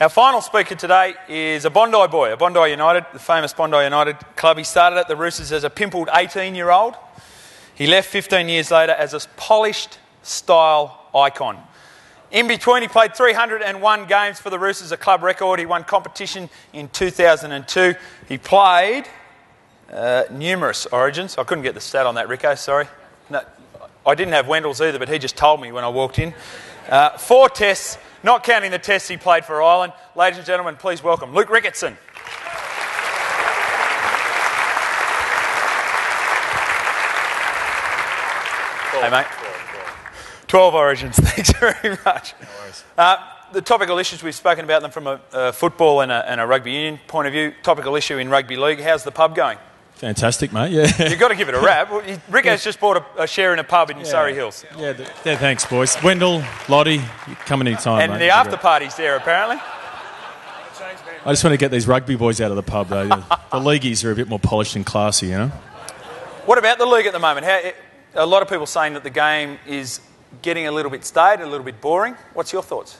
Our final speaker today is a Bondi boy, a Bondi United, the famous Bondi United club. He started at the Roosters as a pimpled 18-year-old. He left 15 years later as a polished style icon. In between, he played 301 games for the Roosters, a club record. He won competition in 2002. He played numerous origins. I couldn't get the stat on that, Rico, sorry. No, I didn't have Wendell's either, but he just told me when I walked in. 4 tests, not counting the tests he played for Ireland. Ladies and gentlemen, please welcome Luke Ricketson. Hey, mate. 12 origins, thanks very much. No worries. The topical issues, we've spoken about them from a football and a rugby union point of view. Topical issue in rugby league, how's the pub going? Fantastic, mate, yeah. You've got to give it a rap. Rico's just bought a share in a pub in Surrey Hills. Yeah, thanks, boys. Wendell, Lottie, you come any time, and mate. The after party's there, apparently. I just want to get these rugby boys out of the pub, though. The leagueies are a bit more polished and classy, you know. What about the league at the moment? A lot of people saying that the game is getting a little bit staid, a little bit boring. What's your thoughts?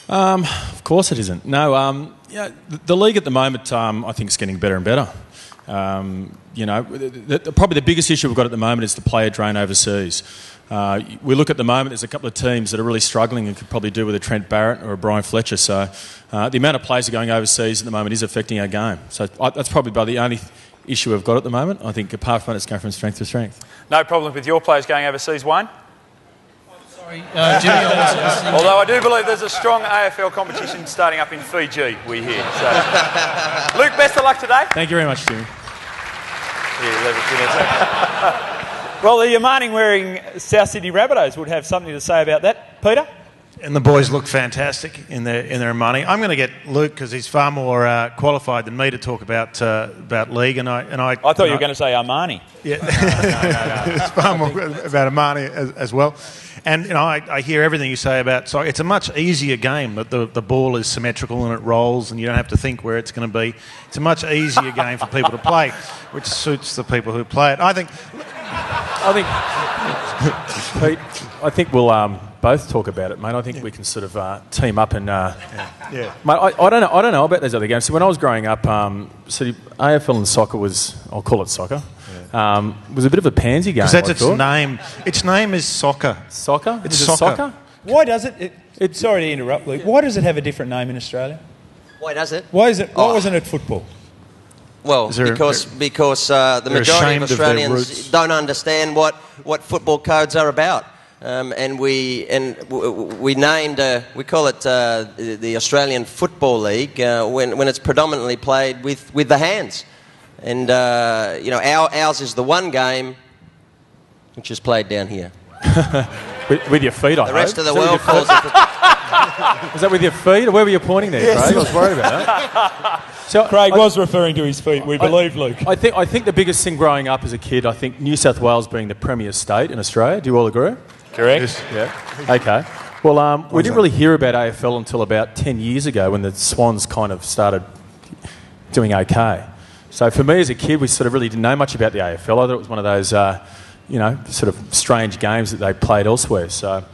Of course it isn't. No, the league at the moment, I think, is getting better and better. You know, probably the biggest issue we've got at the moment is the player drain overseas. We look at the moment, there's a couple of teams that are really struggling and could probably do with a Trent Barrett or a Brian Fletcher. So the amount of players that are going overseas at the moment is affecting our game. So that's probably about the only issue we've got at the moment. I think apart from it, it's going from strength to strength. No problem with your players going overseas, Wayne? Sorry, although I do believe there's a strong AFL competition starting up in Fiji, we hear. So. Luke, best of luck today. Thank you very much, Jimmy. Well, the Yarmarning-wearing South Sydney Rabbitohs would have something to say about that. Peter? And the boys look fantastic in their money. I'm going to get Luke because he's far more qualified than me to talk about league. And I thought you were going to say Armani. Yeah, no. It's far more about Armani as well. And you know, I hear everything you say about. So it's a much easier game. That the ball is symmetrical and it rolls, and you don't have to think where it's going to be. It's a much easier game for people to play, which suits the people who play it. I think, Pete, I think we'll both talk about it, mate. I think we can sort of team up and. Yeah. Mate, I don't know about those other games. So when I was growing up, AFL and soccer I'll call it soccer. Yeah. Was a bit of a pansy game. Because that's its name. Its name is soccer. Soccer? It's soccer. Why does it? Sorry to interrupt, Luke. Why does it have a different name in Australia? Why does it? Why wasn't it football? Well, because the majority of Australians don't understand what football codes are about. And we named we call it the Australian Football League when it's predominantly played with the hands, and you know, ours is the one game which is played down here. with your feet, I hope. The rest of the world calls it. Was that with your feet, or where were you pointing there, Craig? I was worried about that. So Craig was referring to his feet, we believe, Luke. I think the biggest thing growing up as a kid, I think New South Wales being the premier state in Australia. Do you all agree? Correct. Yes. Yeah. Okay. Well, we didn't really hear about AFL until about 10 years ago when the Swans kind of started doing okay. So for me as a kid, we sort of really didn't know much about the AFL. I thought it was one of those, sort of strange games that they played elsewhere. So,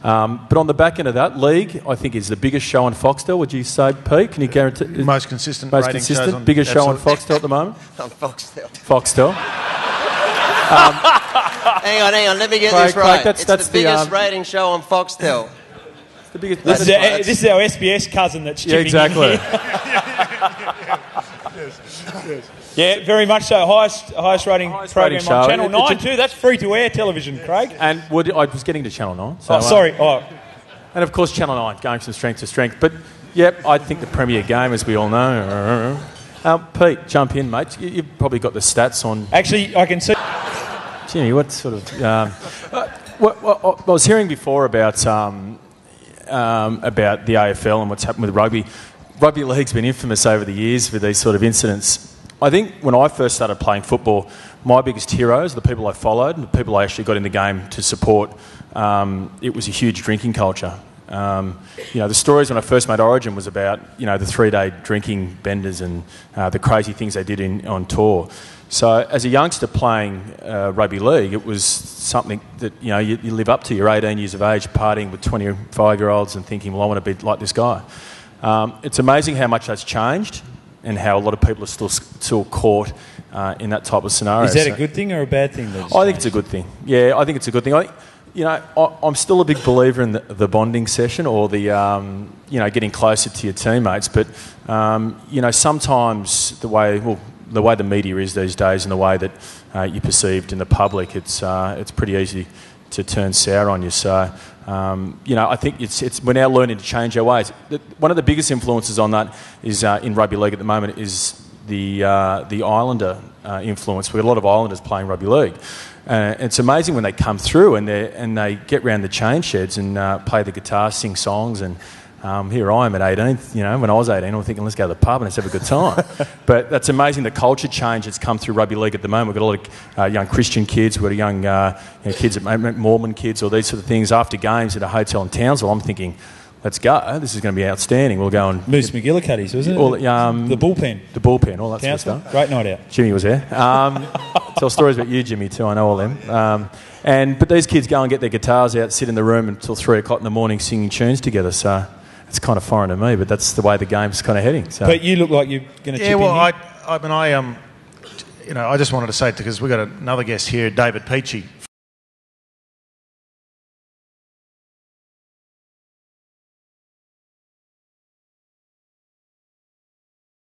but on the back end of that, league, I think, is the biggest show on Foxtel. Would you say, Pete? Can you guarantee? Most consistent. Biggest show on Foxtel at the moment? On Foxtel. Foxtel. Hang on, let me get this right. Craig, it's the biggest rating show on Foxtel. The biggest, this is our SBS cousin that's chipping exactly. in here. Yeah, very much so. Highest rating program show. On Channel 9 too. That's free-to-air television, Craig. And I was getting to Channel 9. So, sorry. And of course Channel 9 going from strength to strength. But, yep, I think the premier game, as we all know. Pete, jump in, mate. You've probably got the stats on... Actually, I can see... Jimmy, what sort of... I was hearing before about the AFL and what's happened with rugby. Rugby league's been infamous over the years with these sort of incidents. I think when I first started playing football, my biggest heroes, the people I followed, and the people I actually got in the game to support, it was a huge drinking culture. The stories when I first made Origin was about, the 3-day drinking benders and the crazy things they did on tour. So as a youngster playing rugby league, it was something that you live up to. You're 18 years of age, partying with 25-year-olds and thinking, well, I want to be like this guy. It's amazing how much that's changed and how a lot of people are still caught in that type of scenario. Is that a good thing or a bad thing? I think it's a good thing. Yeah, I think it's a good thing. I'm still a big believer in the bonding session or the getting closer to your teammates. But sometimes the way the media is these days and the way that you're perceived in the public, it's pretty easy to turn sour on you. So I think we're now learning to change our ways. One of the biggest influences on that is in rugby league at the moment is the Islander influence. We've got a lot of Islanders playing rugby league. It's amazing when they come through and they get round the change sheds and play the guitar, sing songs, and here I am at 18. When I was 18, I'm thinking, let's go to the pub and let's have a good time. But that's amazing, the culture change that's come through rugby league at the moment. We've got a lot of young Christian kids, we've got young kids, Mormon kids, all these sort of things. After games at a hotel in Townsville, I'm thinking, let's go. This is going to be outstanding. We'll go and... Moose McGillicuddy's, wasn't it? The bullpen. The bullpen, all that sort of stuff. Great night out. Jimmy was there. Tell stories about you, Jimmy, too. I know all them. But these kids go and get their guitars out, sit in the room until 3 o'clock in the morning singing tunes together. So it's kind of foreign to me, but that's the way the game's kind of heading. So. But you look like you're going to chip in here. I just wanted to say, because we've got another guest here, David Peachy,